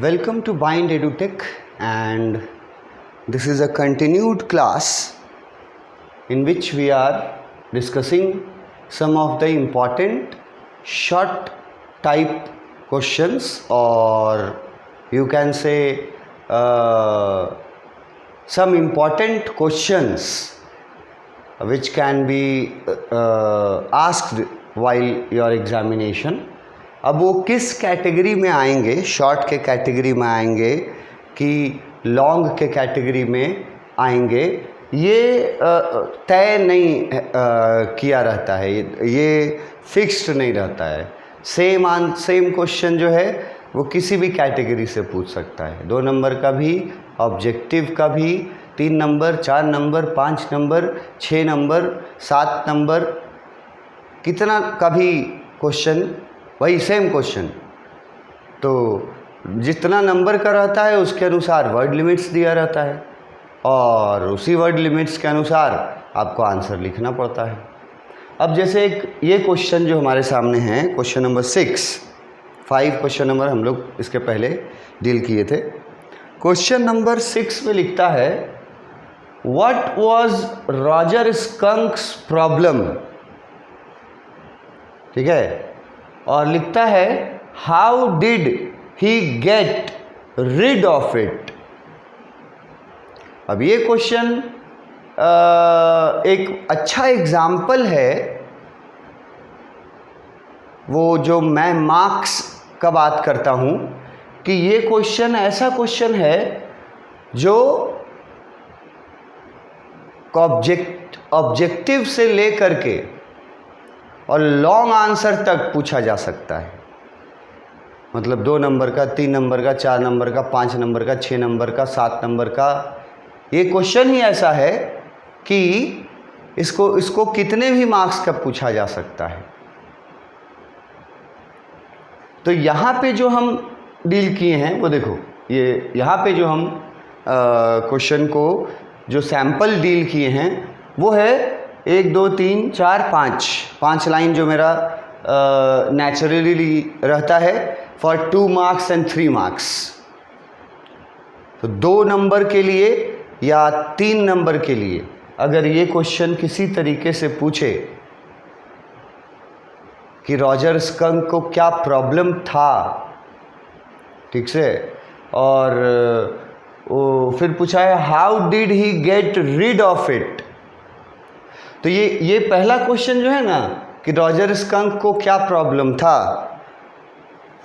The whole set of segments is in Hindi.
Welcome to Bind EduTech, and this is a continued class in which we are discussing some of the important short type questions, or you can say some important questions which can be asked while your examination. अब वो किस कैटेगरी में आएंगे, शॉर्ट के कैटेगरी में आएंगे कि लॉन्ग के कैटेगरी में आएंगे, ये तय नहीं किया रहता है, ये फिक्स्ड नहीं रहता है। सेम क्वेश्चन जो है वो किसी भी कैटेगरी से पूछ सकता है, 2 नंबर का भी, ऑब्जेक्टिव का भी, 3 number, 4 number, 5 number, 6 number, 7 number, कितना का भी क्वेश्चन, वही सेम क्वेश्चन। तो जितना नंबर का रहता है उसके अनुसार वर्ड लिमिट्स दिया रहता है, और उसी वर्ड लिमिट्स के अनुसार आपको आंसर लिखना पड़ता है। अब जैसे एक ये क्वेश्चन जो हमारे सामने है, क्वेश्चन नंबर 5 क्वेश्चन नंबर हम लोग इसके पहले डील किए थे। क्वेश्चन नंबर 6 में लिखता है, व्हाट वाज रॉजर स्कंक्स प्रॉब्लम, ठीक है, और लिखता है how did he get rid of it. अब ये क्वेश्चन एक अच्छा एग्जाम्पल है, वो जो मैं मार्क्स का बात करता हूँ कि ये क्वेश्चन ऐसा क्वेश्चन है जो ऑब्जेक्टिव से लेकर के और लॉन्ग आंसर तक पूछा जा सकता है। मतलब 2 नंबर का, 3 नंबर का, 4 नंबर का, 5 नंबर का, 6 नंबर का, 7 नंबर का, ये क्वेश्चन ही ऐसा है कि इसको कितने भी मार्क्स का पूछा जा सकता है। तो यहाँ पे जो हम डील किए हैं वो देखो, ये यहाँ पे जो हम क्वेश्चन को जो सैंपल डील किए हैं वो है 1 2 3 4 5 लाइन जो मेरा नेचुरली रहता है फॉर 2 मार्क्स एंड 3 मार्क्स। तो 2 नंबर के लिए या 3 नंबर के लिए अगर ये क्वेश्चन किसी तरीके से पूछे कि रॉजर स्कंक को क्या प्रॉब्लम था, ठीक से, और वो फिर पूछा है how did he get rid of it. तो ये पहला क्वेश्चन जो है ना कि रॉजर स्कंक को क्या प्रॉब्लम था,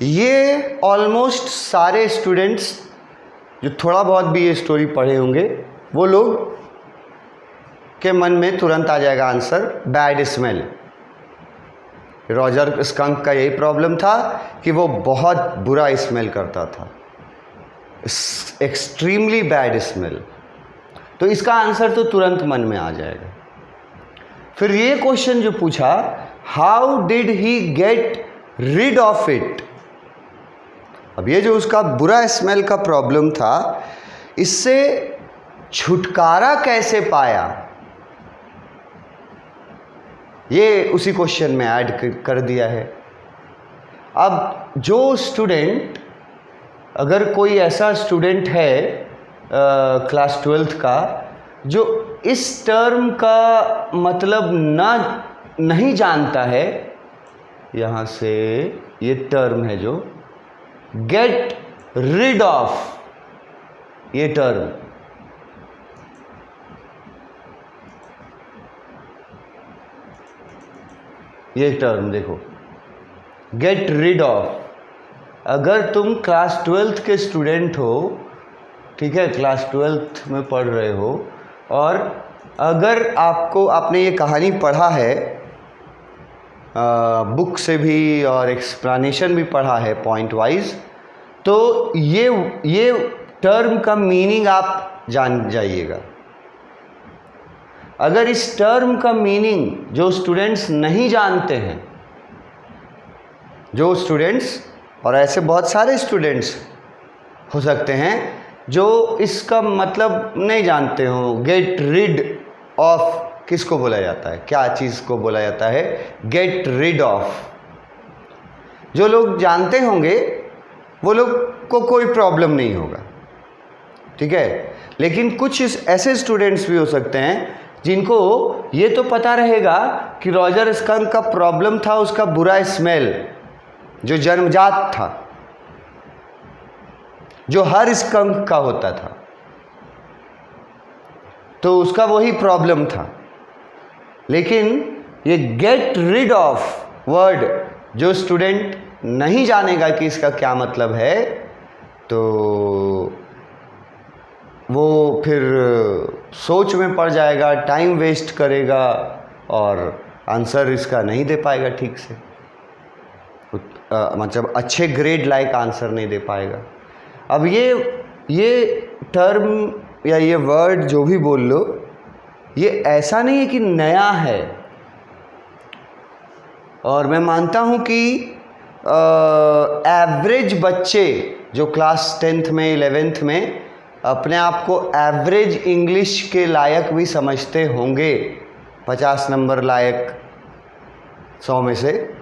ये ऑलमोस्ट सारे स्टूडेंट्स जो थोड़ा बहुत भी ये स्टोरी पढ़े होंगे वो लोग के मन में तुरंत आ जाएगा answer, bad smell. Roger skunk का यही प्रॉब्लम था कि वो बहुत बुरा स्मेल करता था, एक्सट्रीमली बैड स्मेल। तो इसका आंसर तो तुरंत मन में आ जाएगा। फिर ये क्वेश्चन जो पूछा, how did he get rid of it. अब ये जो उसका बुरा स्मेल का प्रॉब्लम था, इससे छुटकारा कैसे पाया, ये उसी क्वेश्चन में ऐड कर दिया है। अब जो स्टूडेंट, अगर कोई ऐसा स्टूडेंट है क्लास 12th का जो इस टर्म का मतलब नहीं जानता है, यहाँ से ये टर्म है जो गेट रिड ऑफ, ये टर्म, ये टर्म देखो, गेट रिड ऑफ। अगर तुम क्लास 12th के स्टूडेंट हो, ठीक है, क्लास 12th में पढ़ रहे हो, और अगर आपने ये कहानी पढ़ा है बुक से भी और एक्सप्लेनेशन भी पढ़ा है पॉइंट वाइज, तो ये टर्म का मीनिंग आप जान जाइएगा। अगर इस टर्म का मीनिंग जो स्टूडेंट्स नहीं जानते हैं, जो स्टूडेंट्स, और ऐसे बहुत सारे स्टूडेंट्स हो सकते हैं जो इसका मतलब नहीं जानते हो, गेट रिड ऑफ किसको बोला जाता है, क्या चीज़ को बोला जाता है, गेट रिड ऑफ। जो लोग जानते होंगे वो लोग को कोई प्रॉब्लम नहीं होगा, ठीक है। लेकिन कुछ ऐसे स्टूडेंट्स भी हो सकते हैं जिनको ये तो पता रहेगा कि रॉजर स्कंक का प्रॉब्लम था उसका बुरा स्मेल जो जन्मजात था, जो हर स्कंक का होता था, तो उसका वही प्रॉब्लम था। लेकिन ये गेट रिड ऑफ वर्ड जो स्टूडेंट नहीं जानेगा कि इसका क्या मतलब है, तो वो फिर सोच में पड़ जाएगा, टाइम वेस्ट करेगा और आंसर इसका नहीं दे पाएगा ठीक से, मतलब अच्छे ग्रेड लायक आंसर नहीं दे पाएगा। अब ये टर्म या ये वर्ड जो भी बोल लो, ये ऐसा नहीं है कि नया है। और मैं मानता हूँ कि एवरेज बच्चे जो क्लास 10th में 11th में अपने आप को एवरेज इंग्लिश के लायक भी समझते होंगे, 50 नंबर लायक 100 में से,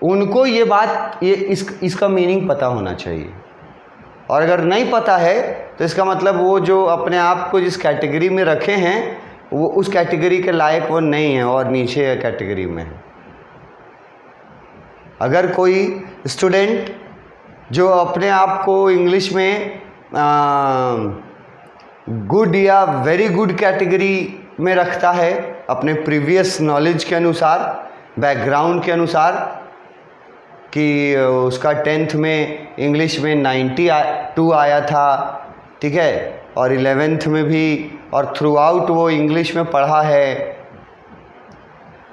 उनको ये बात इसका मीनिंग पता होना चाहिए। और अगर नहीं पता है तो इसका मतलब वो जो अपने आप को जिस कैटेगरी में रखे हैं वो उस कैटेगरी के लायक वो नहीं है और नीचे कैटेगरी में है। अगर कोई स्टूडेंट जो अपने आप को इंग्लिश में गुड या वेरी गुड कैटेगरी में रखता है अपने प्रीवियस नॉलेज के अनुसार, बैकग्राउंड के अनुसार, कि उसका 10th में इंग्लिश में 92 आया था, ठीक है, और 11th में भी, और थ्रू आउट वो इंग्लिश में पढ़ा है।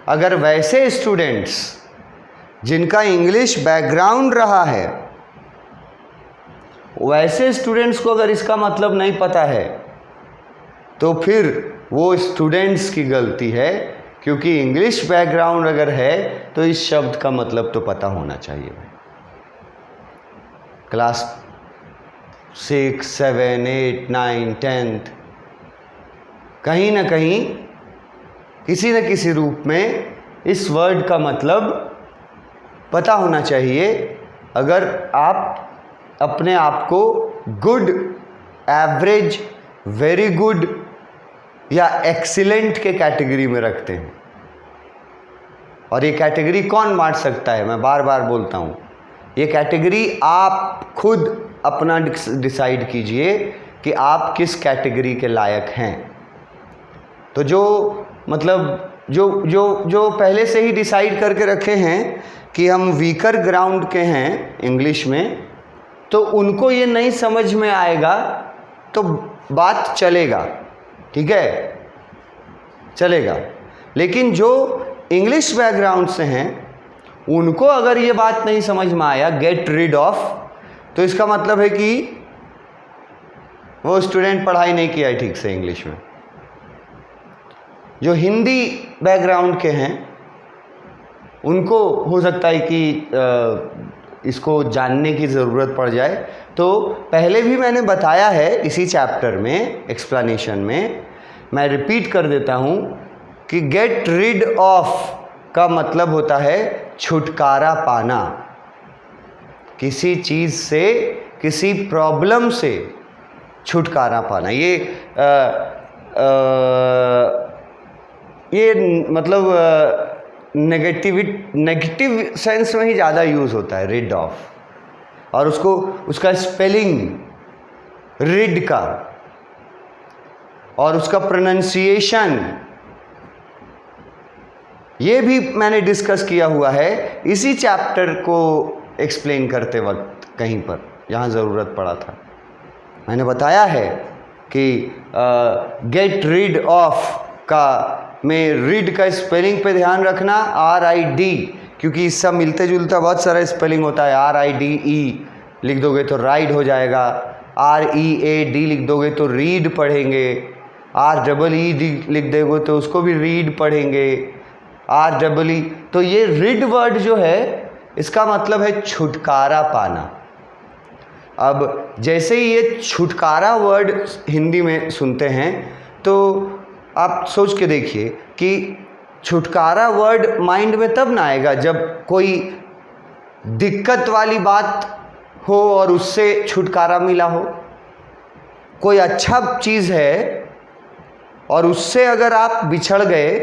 अगर वैसे स्टूडेंट्स जिनका इंग्लिश बैकग्राउंड रहा है, वैसे स्टूडेंट्स को अगर इसका मतलब नहीं पता है तो फिर वो स्टूडेंट्स की गलती है, क्योंकि इंग्लिश बैकग्राउंड अगर है तो इस शब्द का मतलब तो पता होना चाहिए। क्लास 6, 7, 8, 9, 10th कहीं ना कहीं किसी न किसी रूप में इस वर्ड का मतलब पता होना चाहिए। अगर आप अपने आप को गुड, एवरेज, वेरी गुड या एक्सीलेंट के कैटेगरी में रखते हैं, और ये कैटेगरी कौन बांट सकता है, मैं बार बार बोलता हूँ, ये कैटेगरी आप खुद अपना डिसाइड कीजिए कि आप किस कैटेगरी के लायक हैं। तो जो मतलब जो पहले से ही डिसाइड करके रखे हैं कि हम वीकर ग्राउंड के हैं इंग्लिश में, तो उनको ये नहीं समझ में आएगा तो बात चलेगा, ठीक है, चलेगा। लेकिन जो इंग्लिश बैकग्राउंड से हैं उनको अगर ये बात नहीं समझ में आया गेट रिड ऑफ, तो इसका मतलब है कि वो स्टूडेंट पढ़ाई नहीं किया है ठीक से इंग्लिश में। जो हिंदी बैकग्राउंड के हैं उनको हो सकता है कि इसको जानने की ज़रूरत पड़ जाए। तो पहले भी मैंने बताया है इसी चैप्टर में एक्सप्लेनेशन में, मैं रिपीट कर देता हूँ कि गेट रिड ऑफ का मतलब होता है छुटकारा पाना, किसी चीज़ से, किसी प्रॉब्लम से छुटकारा पाना। ये मतलब नेगेटिव सेंस में ही ज़्यादा यूज़ होता है रिड ऑफ, और उसका स्पेलिंग रिड का और उसका प्रोनाउंसिएशन ये भी मैंने डिस्कस किया हुआ है इसी चैप्टर को एक्सप्लेन करते वक्त, कहीं पर जहाँ ज़रूरत पड़ा था मैंने बताया है कि गेट रिड ऑफ का में रीड का स्पेलिंग पे ध्यान रखना, RID, क्योंकि इससे मिलते जुलता बहुत सारा स्पेलिंग होता है। RIDE लिख दोगे तो राइड हो जाएगा, READ लिख दोगे तो रीड पढ़ेंगे, REED लिख दोगे तो उसको भी रीड पढ़ेंगे, REE। तो ये रीड वर्ड जो है इसका मतलब है छुटकारा पाना। अब जैसे ही ये छुटकारा वर्ड हिंदी में सुनते हैं तो आप सोच के देखिए कि छुटकारा वर्ड माइंड में तब ना आएगा जब कोई दिक्कत वाली बात हो और उससे छुटकारा मिला हो, कोई अच्छा चीज़ है और उससे अगर आप बिछड़ गए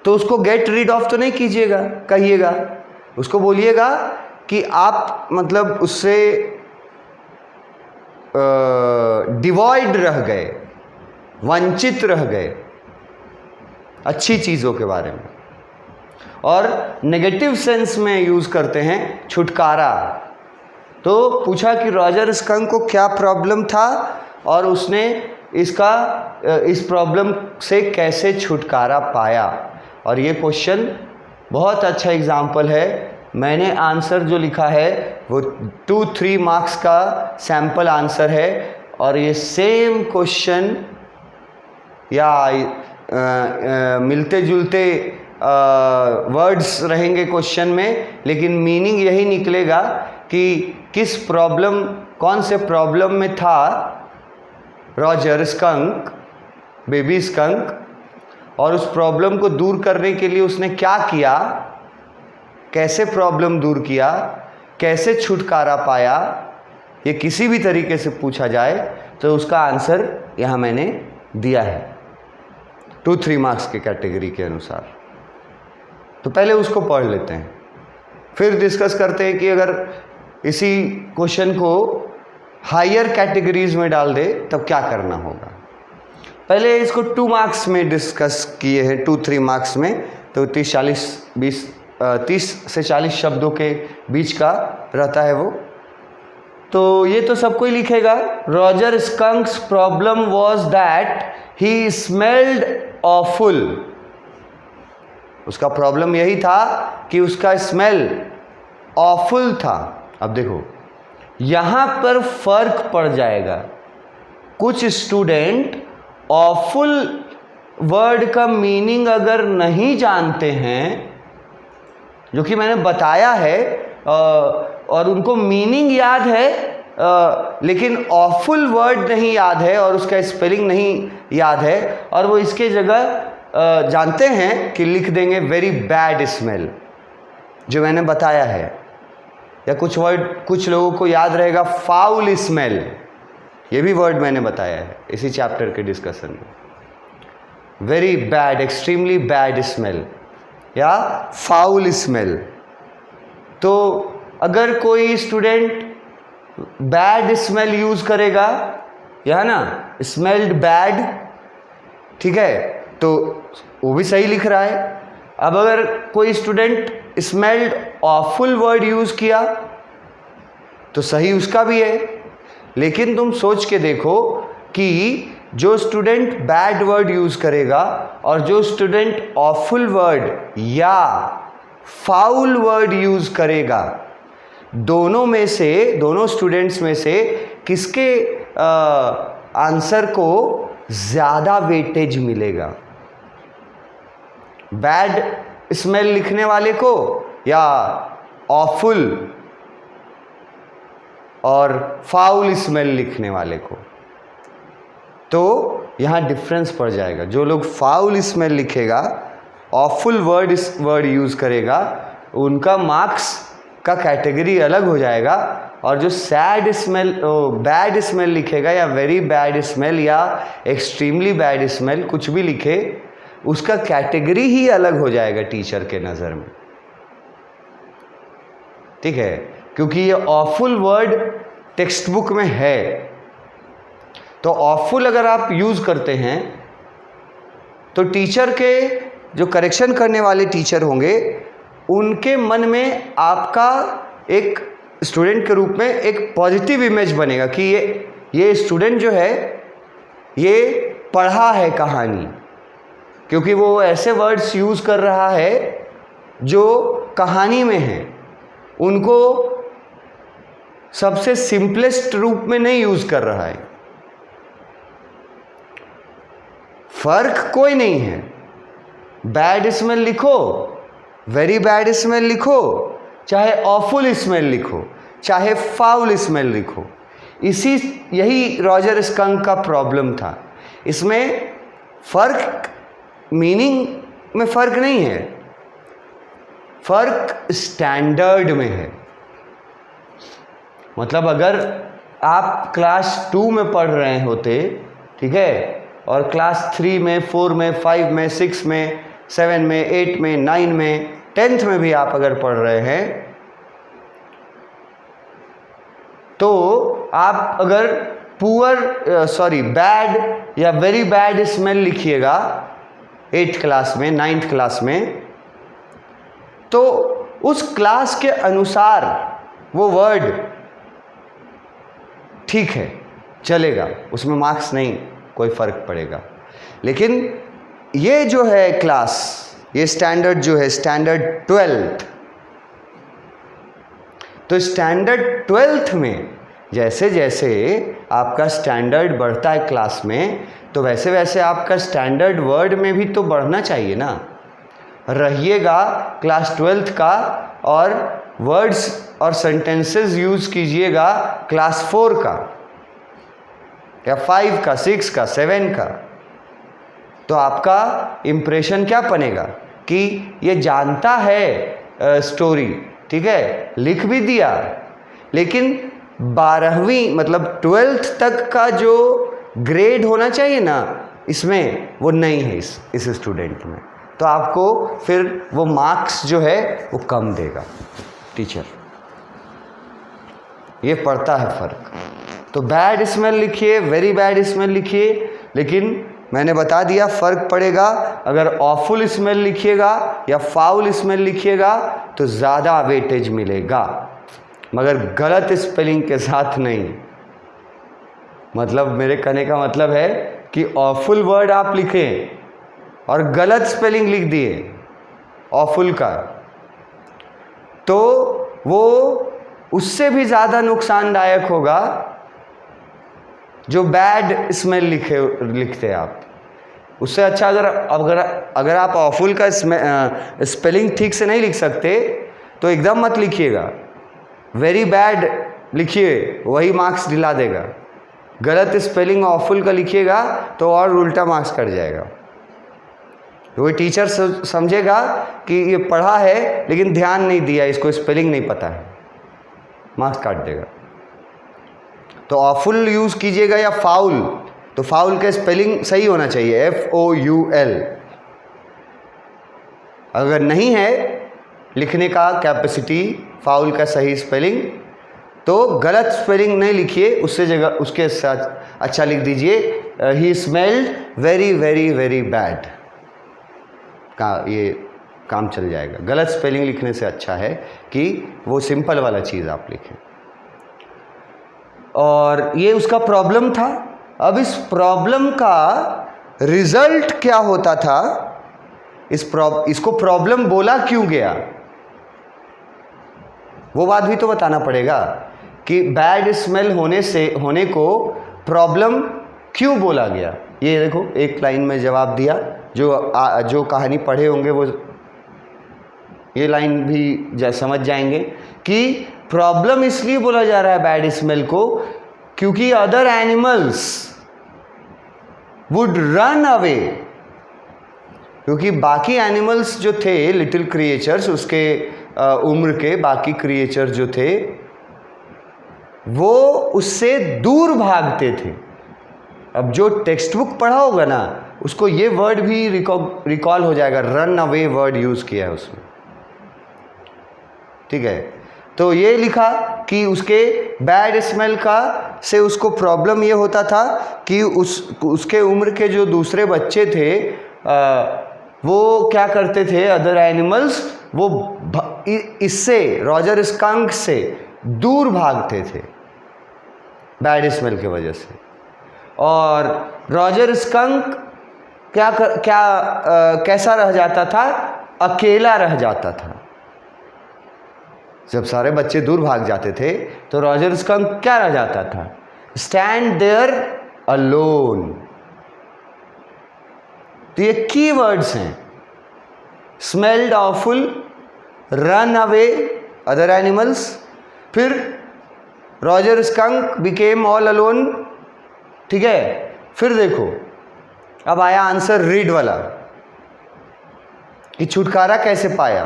तो उसको गेट रीड ऑफ तो नहीं कीजिएगा, कहिएगा, उसको बोलिएगा कि आप मतलब उससे डिवॉइड रह गए, वंचित रह गए अच्छी चीज़ों के बारे में। और नेगेटिव सेंस में यूज़ करते हैं छुटकारा। तो पूछा कि रॉजर स्कंक को क्या प्रॉब्लम था और उसने इस प्रॉब्लम से कैसे छुटकारा पाया। और ये क्वेश्चन बहुत अच्छा एग्जाम्पल है। मैंने आंसर जो लिखा है वो 2-3 मार्क्स का सैम्पल आंसर है और ये सेम क्वेश्चन या मिलते जुलते वर्ड्स रहेंगे क्वेश्चन में, लेकिन मीनिंग यही निकलेगा कि किस प्रॉब्लम, कौन से प्रॉब्लम में था रॉजर स्कंक, बेबी स्कंक, और उस प्रॉब्लम को दूर करने के लिए उसने क्या किया, कैसे प्रॉब्लम दूर किया, कैसे छुटकारा पाया। ये किसी भी तरीके से पूछा जाए तो उसका आंसर यहाँ मैंने दिया है 2-3 मार्क्स के कैटेगरी के अनुसार। तो पहले उसको पढ़ लेते हैं, फिर डिस्कस करते हैं कि अगर इसी क्वेश्चन को हायर कैटेगरीज में डाल दे तब क्या करना होगा। पहले इसको 2 मार्क्स में डिस्कस किए हैं, 2-3 मार्क्स में, तो 30 से 40 शब्दों के बीच का रहता है वो। तो ये तो सब कोई लिखेगा। Roger स्कंक्स problem was that he smelled awful. उसका प्रॉब्लम यही था कि उसका स्मेल ऑफुल था। अब देखो यहाँ पर फर्क पड़ जाएगा। कुछ स्टूडेंट ऑफुल वर्ड का मीनिंग अगर नहीं जानते हैं, जो कि मैंने बताया है, और उनको मीनिंग याद है लेकिन ऑफुल वर्ड नहीं याद है और उसका स्पेलिंग नहीं याद है, और वो इसके जगह जानते हैं कि लिख देंगे वेरी बैड स्मेल, जो मैंने बताया है। या कुछ वर्ड कुछ लोगों को याद रहेगा फाउल स्मेल, ये भी वर्ड मैंने बताया है इसी चैप्टर के डिस्कशन में। Very bad, extremely bad smell या फाउल स्मेल। तो अगर कोई स्टूडेंट बैड स्मेल यूज करेगा, या ना स्मेल्ड बैड, ठीक है, तो वो भी सही लिख रहा है। अब अगर कोई student smelled awful word use किया तो सही उसका भी है। लेकिन तुम सोच के देखो कि जो स्टूडेंट बैड वर्ड यूज करेगा और जो स्टूडेंट ऑफुल वर्ड या फाउल वर्ड यूज करेगा, दोनों स्टूडेंट्स में से किसके आंसर को ज़्यादा वेटेज मिलेगा? बैड स्मेल लिखने वाले को या ऑफुल और फाउल स्मेल लिखने वाले को? तो यहाँ डिफरेंस पड़ जाएगा। जो लोग फाउल स्मेल लिखेगा, ऑफुल वर्ड यूज़ करेगा, उनका मार्क्स का कैटेगरी अलग हो जाएगा, और जो सैड स्मेल, बैड स्मेल लिखेगा या वेरी बैड स्मेल या एक्सट्रीमली बैड स्मेल, कुछ भी लिखे, उसका कैटेगरी ही अलग हो जाएगा टीचर के नज़र में। ठीक है, क्योंकि ये ऑफुल वर्ड टेक्स्ट बुक में है। तो ऑफुल अगर आप यूज़ करते हैं तो टीचर के जो करेक्शन करने वाले टीचर होंगे, उनके मन में आपका एक स्टूडेंट के रूप में एक पॉजिटिव इमेज बनेगा कि ये स्टूडेंट जो है ये पढ़ा है कहानी, क्योंकि वो ऐसे वर्ड्स यूज़ कर रहा है जो कहानी में है। उनको सबसे सिंपलेस्ट रूप में नहीं यूज़ कर रहा है। फर्क कोई नहीं है। बैड स्मेल लिखो, वेरी बैड स्मेल लिखो, चाहे ऑफुल स्मेल लिखो, चाहे फाउल स्मेल लिखो, यही रॉजर स्कंक का प्रॉब्लम था। इसमें फर्क, मीनिंग में फर्क नहीं है, फर्क स्टैंडर्ड में है। मतलब अगर आप क्लास 2 में पढ़ रहे होते, ठीक है, और क्लास 3 में, 4 में, 5 में, 6 में, 7 में, 8 में, 9 में, 10th में भी आप अगर पढ़ रहे हैं, तो आप अगर बैड या वेरी बैड स्मेल लिखिएगा 8th क्लास में, 9th क्लास में, तो उस क्लास के अनुसार वो वर्ड ठीक है, चलेगा, उसमें मार्क्स नहीं कोई फर्क पड़ेगा। लेकिन ये जो है क्लास, ये स्टैंडर्ड जो है, स्टैंडर्ड 12th, तो स्टैंडर्ड 12th में जैसे जैसे आपका स्टैंडर्ड बढ़ता है क्लास में, तो वैसे वैसे आपका स्टैंडर्ड वर्ड में भी तो बढ़ना चाहिए ना। रहिएगा क्लास 12th का, और वर्ड्स और सेंटेंसेस यूज़ कीजिएगा क्लास 4 का या 5 का, 6 का, 7 का। तो आपका इम्प्रेशन क्या बनेगा कि ये जानता है स्टोरी, ठीक है, लिख भी दिया, लेकिन 12वीं मतलब 12th तक का जो ग्रेड होना चाहिए ना, इसमें वो नहीं है इस स्टूडेंट में। तो आपको फिर वो मार्क्स जो है वो कम देगा टीचर। ये पड़ता है फर्क। तो बैड स्मेल लिखिए, वेरी बैड स्मेल लिखिए, लेकिन मैंने बता दिया फर्क पड़ेगा। अगर ऑफुल स्मेल लिखिएगा या फाउल स्मेल लिखिएगा तो ज़्यादा वेटेज मिलेगा, मगर गलत स्पेलिंग के साथ नहीं। मतलब मेरे कहने का मतलब है कि ऑफुल वर्ड आप लिखें और गलत स्पेलिंग लिख दिए ऑफुल का, तो वो उससे भी ज़्यादा नुकसानदायक होगा जो बैड स्मेल लिखते आप। उससे अच्छा अगर आप ऑफुल का स्पेलिंग ठीक से नहीं लिख सकते तो एकदम मत लिखिएगा, वेरी बैड लिखिए, वही मार्क्स दिला देगा। गलत स्पेलिंग ऑफुल का लिखिएगा तो और उल्टा मार्क्स कट जाएगा। तो वही टीचर समझेगा कि ये पढ़ा है लेकिन ध्यान नहीं दिया, इसको स्पेलिंग नहीं पता है, मार्क्स काट देगा। तो ऑफुल यूज़ कीजिएगा या फाउल, तो फाउल का स्पेलिंग सही होना चाहिए, FOUL। अगर नहीं है लिखने का कैपेसिटी फाउल का सही स्पेलिंग, तो गलत स्पेलिंग नहीं लिखिए, उससे जगह उसके साथ अच्छा लिख दीजिए he smelled very very very bad का, ये काम चल जाएगा। गलत स्पेलिंग लिखने से अच्छा है कि वो सिंपल वाला चीज़ आप लिखें। और ये उसका प्रॉब्लम था। अब इस प्रॉब्लम का रिजल्ट क्या होता था, इसको प्रॉब्लम बोला क्यों गया, वो बात भी तो बताना पड़ेगा कि बैड स्मेल होने को प्रॉब्लम क्यों बोला गया। ये देखो एक लाइन में जवाब दिया, जो कहानी पढ़े होंगे वो ये लाइन भी समझ जाएंगे कि प्रॉब्लम इसलिए बोला जा रहा है बैड स्मेल को क्योंकि other animals would run away, क्योंकि बाकी एनिमल्स जो थे, लिटिल क्रिएचर्स, उसके उम्र के बाकी क्रिएचर जो थे, वो उससे दूर भागते थे। अब जो टेक्स्ट बुक पढ़ा होगा ना, उसको ये वर्ड भी रिकॉल हो जाएगा, रन अवे वर्ड यूज़ किया है उसमें, ठीक है। तो ये लिखा कि उसके बैड स्मेल का से उसको प्रॉब्लम ये होता था कि उसके उम्र के जो दूसरे बच्चे थे वो क्या करते थे, अदर एनिमल्स, वो इससे रॉजर स्कंक से दूर भागते थे बैड स्मेल की वजह से। और रॉजर स्कंक कैसा रह जाता था, अकेला रह जाता था। जब सारे बच्चे दूर भाग जाते थे तो रॉजर स्कंक क्या रह जाता था, स्टैंड देयर अलोन। तो ये की वर्ड्स हैं, smelled awful, run away other animals, फिर Roger skunk became all alone, ठीक है। फिर देखो अब आया आंसर रीड वाला कि छुटकारा कैसे पाया।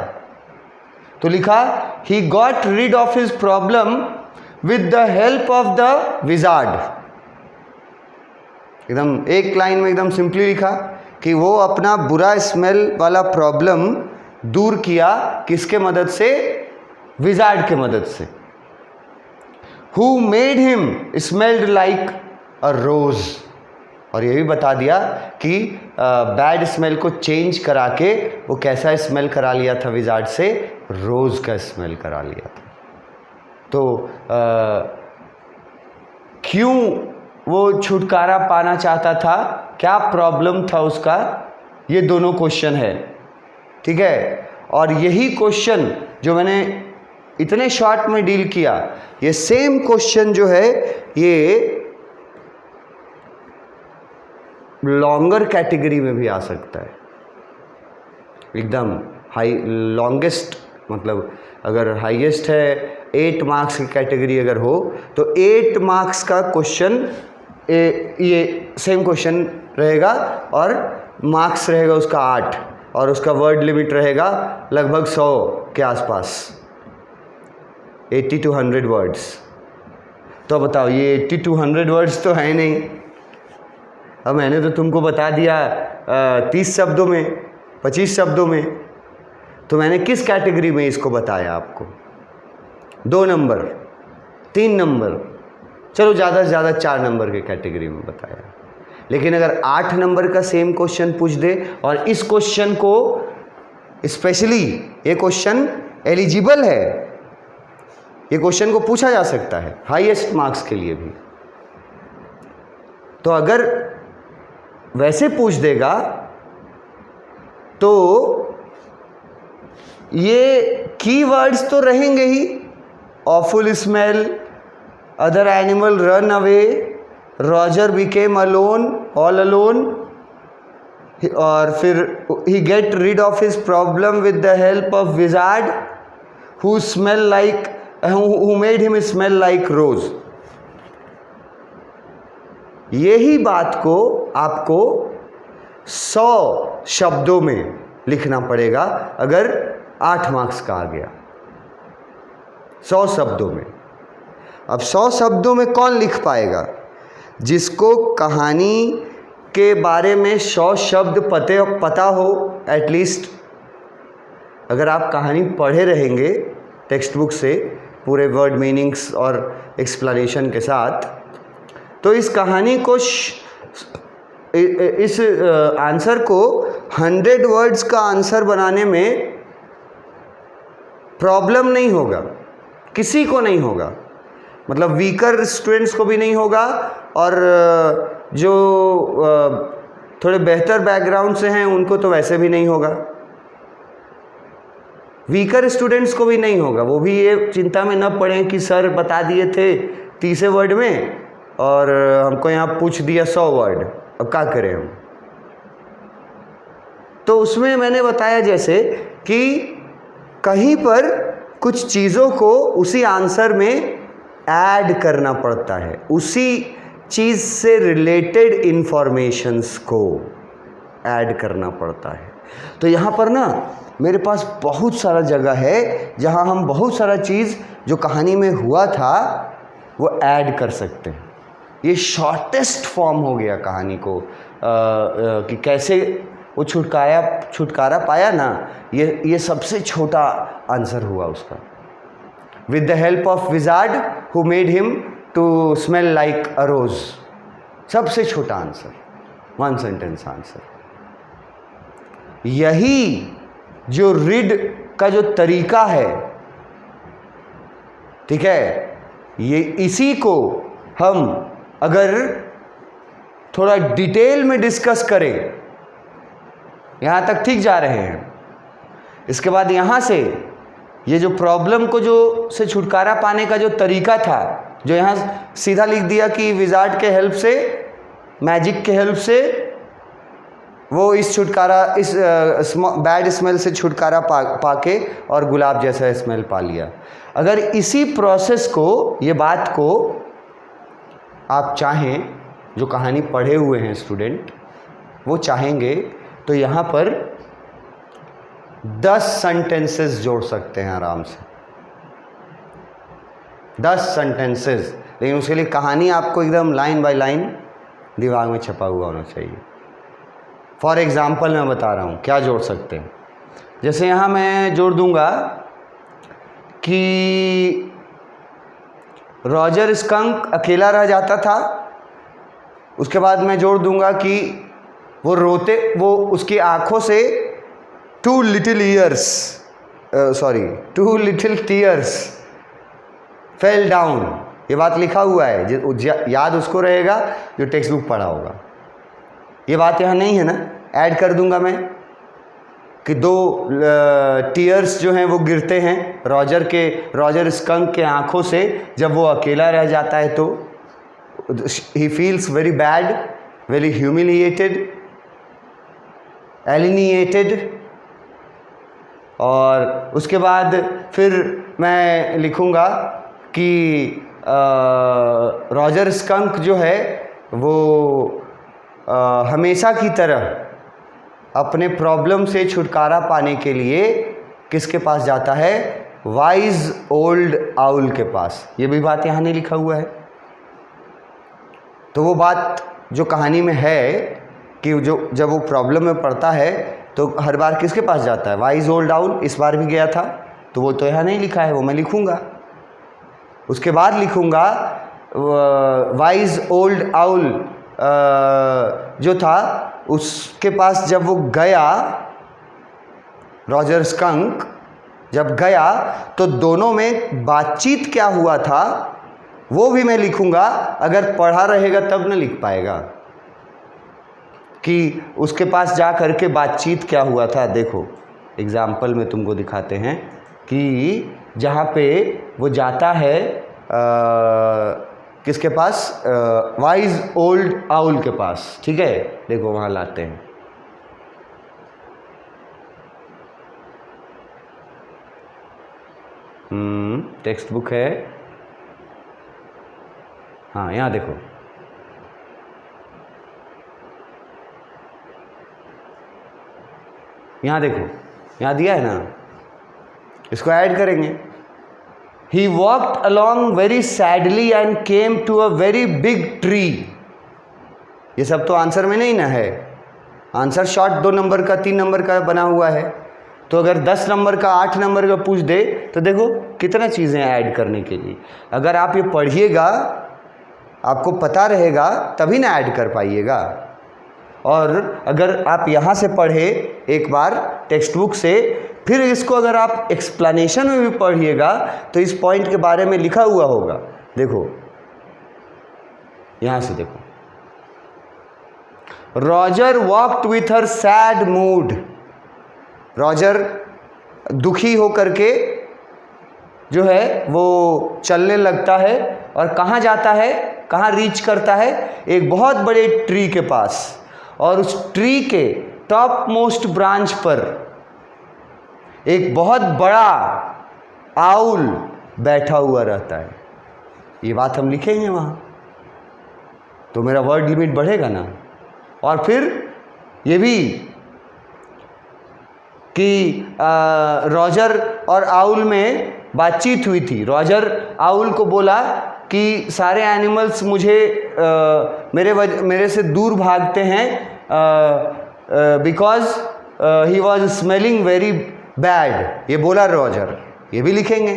तो लिखा he got read of his problem with the help of the wizard. एकदम एक लाइन में एकदम सिंपली लिखा कि वो अपना बुरा स्मेल वाला प्रॉब्लम दूर किया किसके मदद से? विजार्ड के मदद से। Who made him smelled like a rose. और ये भी बता दिया कि बैड स्मेल को चेंज करा के वो कैसा स्मेल करा लिया था विजार्ड से? रोज का स्मेल करा लिया था। तो क्यों वो छुटकारा पाना चाहता था, क्या प्रॉब्लम था उसका, ये दोनों क्वेश्चन है, ठीक है। और यही क्वेश्चन जो मैंने इतने शॉर्ट में डील किया, ये सेम क्वेश्चन जो है ये लॉन्गर कैटेगरी में भी आ सकता है। एकदम हाई लॉन्गेस्ट, मतलब अगर हाईएस्ट है 8 मार्क्स की कैटेगरी अगर हो तो 8 मार्क्स का क्वेश्चन ये सेम क्वेश्चन रहेगा और मार्क्स रहेगा उसका 8 और उसका वर्ड लिमिट रहेगा लगभग 100 के आसपास, 80 to 100 वर्ड्स। तो बताओ ये 80 to 100 वर्ड्स तो है नहीं। अब मैंने तो तुमको बता दिया 30 शब्दों में, 25 शब्दों में, तो मैंने किस कैटेगरी में इसको बताया आपको? 2 नंबर, 3 नंबर, चलो ज़्यादा से ज़्यादा 4 नंबर के कैटेगरी में बताया। लेकिन अगर 8 नंबर का सेम क्वेश्चन पूछ दे और इस क्वेश्चन को स्पेशली, ये क्वेश्चन एलिजिबल है, ये क्वेश्चन को पूछा जा सकता है हाईएस्ट मार्क्स के लिए भी, तो अगर वैसे पूछ देगा तो ये कीवर्ड्स तो रहेंगे ही, awful smell, other animal run away, Roger became alone, all alone, और फिर he get rid of his problem with the help of wizard who smell like, who made him smell like rose. यही बात को आपको 100 शब्दों में लिखना पड़ेगा अगर 8 मार्क्स का आ गया, 100 शब्दों में। अब 100 शब्दों में कौन लिख पाएगा? जिसको कहानी के बारे में 100 शब्द पता हो एटलीस्ट। अगर आप कहानी पढ़े रहेंगे टेक्स्ट बुक से पूरे वर्ड मीनिंग्स और एक्सप्लेनेशन के साथ, तो इस कहानी को इस आंसर को 100 वर्ड्स का आंसर बनाने में प्रॉब्लम नहीं होगा, किसी को नहीं होगा। मतलब वीकर स्टूडेंट्स को भी नहीं होगा और जो थोड़े बेहतर बैकग्राउंड से हैं उनको तो वैसे भी नहीं होगा। वीकर स्टूडेंट्स को भी नहीं होगा, वो भी ये चिंता में न पड़ें कि सर बता दिए थे 30 वर्ड में और हमको यहाँ पूछ दिया 100 वर्ड, अब क्या करें हम। तो उसमें मैंने बताया जैसे कि कहीं पर कुछ चीज़ों को उसी आंसर में ऐड करना पड़ता है, उसी चीज़ से रिलेटेड इंफॉर्मेशंस को ऐड करना पड़ता है। तो यहाँ पर ना मेरे पास बहुत सारा जगह है जहाँ हम बहुत सारा चीज़ जो कहानी में हुआ था वो ऐड कर सकते हैं। ये शॉर्टेस्ट फॉर्म हो गया कहानी को कि कैसे वो छुटकारा पाया ना, ये सबसे छोटा आंसर हुआ उसका। With the help of wizard who made him to smell like a rose, सबसे छोटा आंसर, 1 सेंटेंस आंसर। यही जो रीड का जो तरीका है, ठीक है, ये इसी को हम अगर थोड़ा डिटेल में डिस्कस करें, यहाँ तक ठीक जा रहे हैं। इसके बाद यहाँ से ये जो प्रॉब्लम को जो से छुटकारा पाने का जो तरीका था, जो यहाँ सीधा लिख दिया कि विजार्ड के हेल्प से, मैजिक के हेल्प से वो इस बैड स्मेल से छुटकारा पाके और गुलाब जैसा स्मेल पा लिया। अगर इसी प्रोसेस को, ये बात को आप चाहें, जो कहानी पढ़े हुए हैं स्टूडेंट वो चाहेंगे, तो यहाँ पर 10 सेंटेंसेस जोड़ सकते हैं आराम से। 10 सेंटेंसेस, लेकिन उसके लिए कहानी आपको एकदम लाइन बाय लाइन दिमाग में छपा हुआ होना चाहिए। फॉर एग्ज़ाम्पल मैं बता रहा हूँ क्या जोड़ सकते हैं। जैसे यहाँ मैं जोड़ दूँगा कि रॉजर स्कंक अकेला रह जाता था। उसके बाद मैं जोड़ दूँगा कि वो उसकी आँखों से 2 लिटिल टीयर्स फेल डाउन। ये बात लिखा हुआ है, याद उसको रहेगा जो टेक्स्ट बुक पढ़ा होगा। ये बात यहाँ नहीं है ना, ऐड कर दूंगा मैं कि 2 टीयर्स जो हैं वो गिरते हैं रॉजर स्कंक के आँखों से जब वो अकेला रह जाता है, तो he feels very bad, very humiliated, alienated. और उसके बाद फिर मैं लिखूँगा कि रॉजर स्कंक जो है वो हमेशा की तरह अपने प्रॉब्लम से छुटकारा पाने के लिए किसके पास जाता है? वाइज ओल्ड आउल के पास। ये भी बात यहाँ नहीं लिखा हुआ है। तो वो बात जो कहानी में है कि जब वो प्रॉब्लम में पड़ता है तो हर बार किसके पास जाता है? Wise old owl. इस बार भी गया था, तो वो तो यहाँ नहीं लिखा है, वो मैं लिखूँगा। उसके बाद लिखूँगा वाइज ओल्ड आउल जो था उसके पास जब वो गया, रॉजर स्कंक जब गया तो दोनों में बातचीत क्या हुआ था वो भी मैं लिखूँगा। अगर पढ़ा रहेगा तब न लिख पाएगा कि उसके पास जा करके बातचीत क्या हुआ था। देखो एग्जाम्पल में तुमको दिखाते हैं कि जहाँ पे वो जाता है किसके पास? वाइज ओल्ड आउल के पास। ठीक है, देखो वहाँ लाते हैं। टेक्स्ट बुक है, हाँ यहाँ देखो, यहाँ देखो, यहाँ दिया है ना, इसको ऐड करेंगे। He walked along very sadly and came to a very big tree। ये सब तो आंसर में नहीं ना है, आंसर शॉर्ट 2 नंबर का 3 नंबर का बना हुआ है। तो अगर 10 नंबर का 8 नंबर का पूछ दे तो देखो कितना चीज़ें ऐड करने के लिए। अगर आप ये पढ़िएगा, आपको पता रहेगा तभी ना ऐड कर पाइएगा। और अगर आप यहाँ से पढ़े एक बार टेक्स्ट बुक से, फिर इसको अगर आप एक्सप्लेनेशन में भी पढ़िएगा तो इस पॉइंट के बारे में लिखा हुआ होगा। देखो यहाँ से देखो, Roger walked with her sad mood. Roger दुखी होकर के जो है वो चलने लगता है और कहाँ जाता है, कहाँ रीच करता है? एक बहुत बड़े ट्री के पास। और उस ट्री के टॉप मोस्ट ब्रांच पर एक बहुत बड़ा आउल बैठा हुआ रहता है। ये बात हम लिखेंगे वहाँ, तो मेरा वर्ड लिमिट बढ़ेगा ना। और फिर ये भी कि रॉजर और आउल में बातचीत हुई थी। रॉजर आउल को बोला कि सारे एनिमल्स मेरे से दूर भागते हैं because he was smelling very bad. ये बोला रॉजर, ये भी लिखेंगे।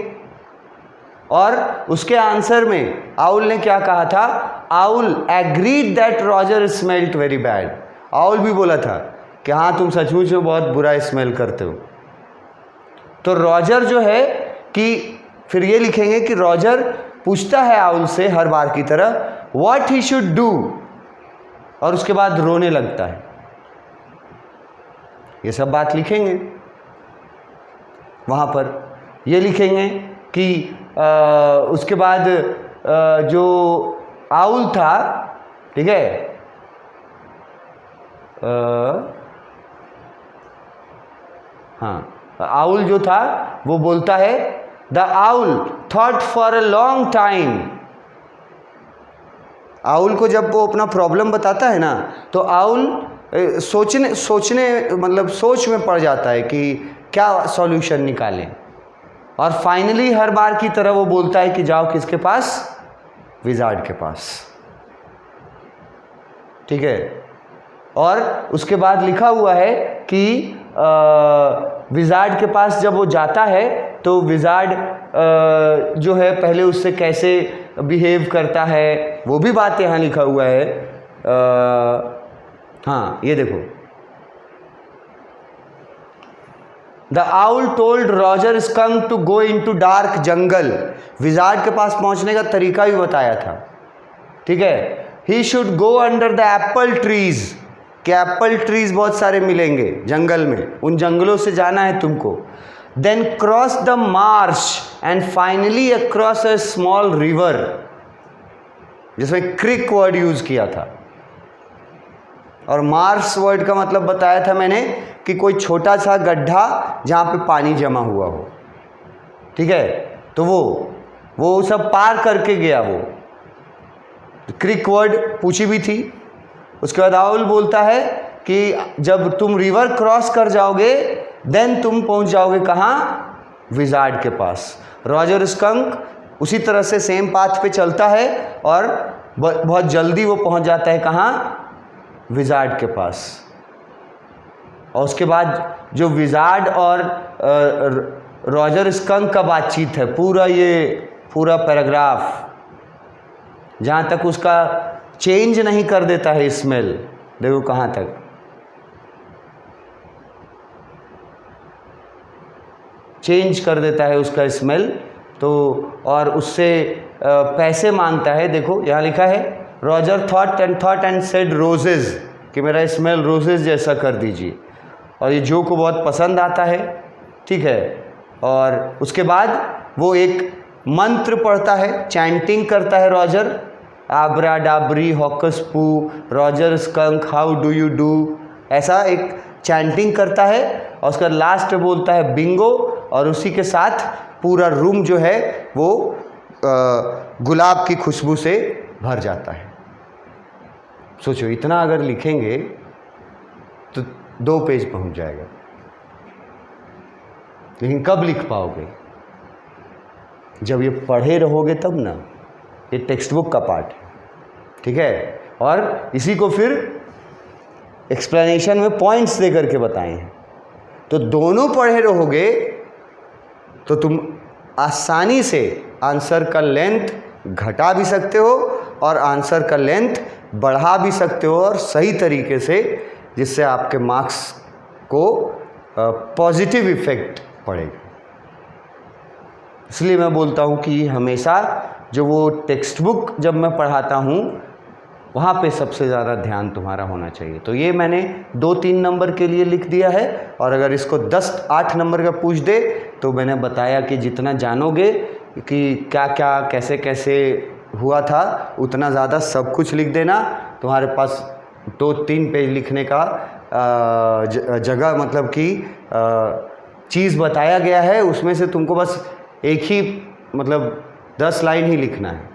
और उसके आंसर में आउल ने क्या कहा था? Owl agreed that Roger smelt very bad. Owl भी बोला था कि हाँ तुम सचमुच में बहुत बुरा स्मेल करते हो। तो रॉजर जो है कि फिर ये लिखेंगे कि रॉजर पूछता है आउल से हर बार की तरह व्हाट ही शुड डू, और उसके बाद रोने लगता है। ये सब बात लिखेंगे वहाँ पर। ये लिखेंगे कि उसके बाद जो आउल था, ठीक है, हाँ, आउल जो था वो बोलता है the owl thought for a long time. Owl को जब वो अपना प्रॉब्लम बताता है ना, तो आउल सोचने मतलब सोच में पड़ जाता है कि क्या सॉल्यूशन निकालें। और फाइनली हर बार की तरह वो बोलता है कि जाओ किसके पास, विजार्ड के पास, ठीक है। और उसके बाद लिखा हुआ है कि विजार्ड के पास जब वो जाता है तो विजार्ड जो है पहले उससे कैसे बिहेव करता है वो भी बात यहाँ लिखा हुआ है। हाँ ये देखो, the owl told Roger Skunk to go into dark jungle, wizard के पास पहुंचने का तरीका भी बताया था, ठीक है। He should go under the Apple trees, कि एप्पल ट्रीज बहुत सारे मिलेंगे जंगल में, उन जंगलों से जाना है तुमको। Then cross the marsh and finally across a small river, जिसमें क्रिक वर्ड यूज किया था। और मार्श वर्ड का मतलब बताया था मैंने कि कोई छोटा सा गड्ढा जहाँ पे पानी जमा हुआ हो, ठीक है। तो वो सब पार करके गया, वो क्रिक वर्ड पूछी भी थी। उसके बाद आउल बोलता है कि जब तुम रिवर क्रॉस कर जाओगे देन तुम पहुंच जाओगे कहाँ, विजार्ड के पास। रॉजर स्कंक उसी तरह से सेम पाथ पे चलता है और बहुत जल्दी वो पहुंच जाता है कहाँ, विजार्ड के पास। और उसके बाद जो विजार्ड और रॉजर स्कंक का बातचीत है, पूरा पैराग्राफ, जहाँ तक उसका चेंज नहीं कर देता है स्मेल, देखो कहाँ तक, चेंज कर देता है उसका स्मेल। तो और उससे पैसे मांगता है, देखो यहाँ लिखा है Roger thought and said roses, कि मेरा स्मेल रोजेज जैसा कर दीजिए। और ये जो को बहुत पसंद आता है, ठीक है। और उसके बाद वो एक मंत्र पढ़ता है, चैंटिंग करता है रॉजर, आब्रा डाबरी हॉकस पू Roger skunk how do you do, ऐसा एक चैंटिंग करता है। और उसका लास्ट में बोलता है बिंगो, और उसी के साथ पूरा रूम जो है वो गुलाब की खुशबू से भर जाता है। सोचो इतना अगर लिखेंगे तो 2 पेज पहुंच जाएगा, लेकिन कब लिख पाओगे, जब ये पढ़े रहोगे तब ना। ये टेक्स्ट बुक का पार्ट है, ठीक है। और इसी को फिर एक्सप्लेनेशन में पॉइंट्स दे करके बताए हैं। तो दोनों पढ़े रहोगे तो तुम आसानी से आंसर का लेंथ घटा भी सकते हो और आंसर का लेंथ बढ़ा भी सकते हो, और सही तरीके से, जिससे आपके मार्क्स को पॉजिटिव इफेक्ट पड़ेगा। इसलिए मैं बोलता हूँ कि हमेशा जो वो टेक्स्ट बुक जब मैं पढ़ाता हूँ वहाँ पे सबसे ज़्यादा ध्यान तुम्हारा होना चाहिए। तो ये मैंने 2-3 नंबर के लिए लिख दिया है, और अगर इसको 10-8 नंबर का पूछ दे तो मैंने बताया कि जितना जानोगे कि क्या क्या कैसे कैसे हुआ था, उतना ज़्यादा सब कुछ लिख देना। तुम्हारे पास 2-3 पेज लिखने का जगह, मतलब कि चीज़ बताया गया है, उसमें से तुमको बस एक ही, मतलब 10 लाइन ही लिखना है।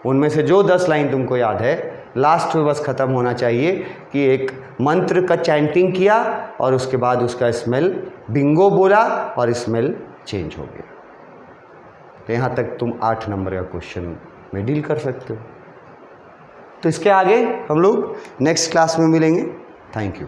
उनमें से जो 10 लाइन तुमको याद है, लास्ट में बस ख़त्म होना चाहिए कि एक मंत्र का चैंटिंग किया और उसके बाद उसका स्मेल बिंगो बोला और स्मेल चेंज हो गया। तो यहाँ तक तुम 8 नंबर का क्वेश्चन में डील कर सकते हो। तो इसके आगे हम लोग नेक्स्ट क्लास में मिलेंगे। Thank you.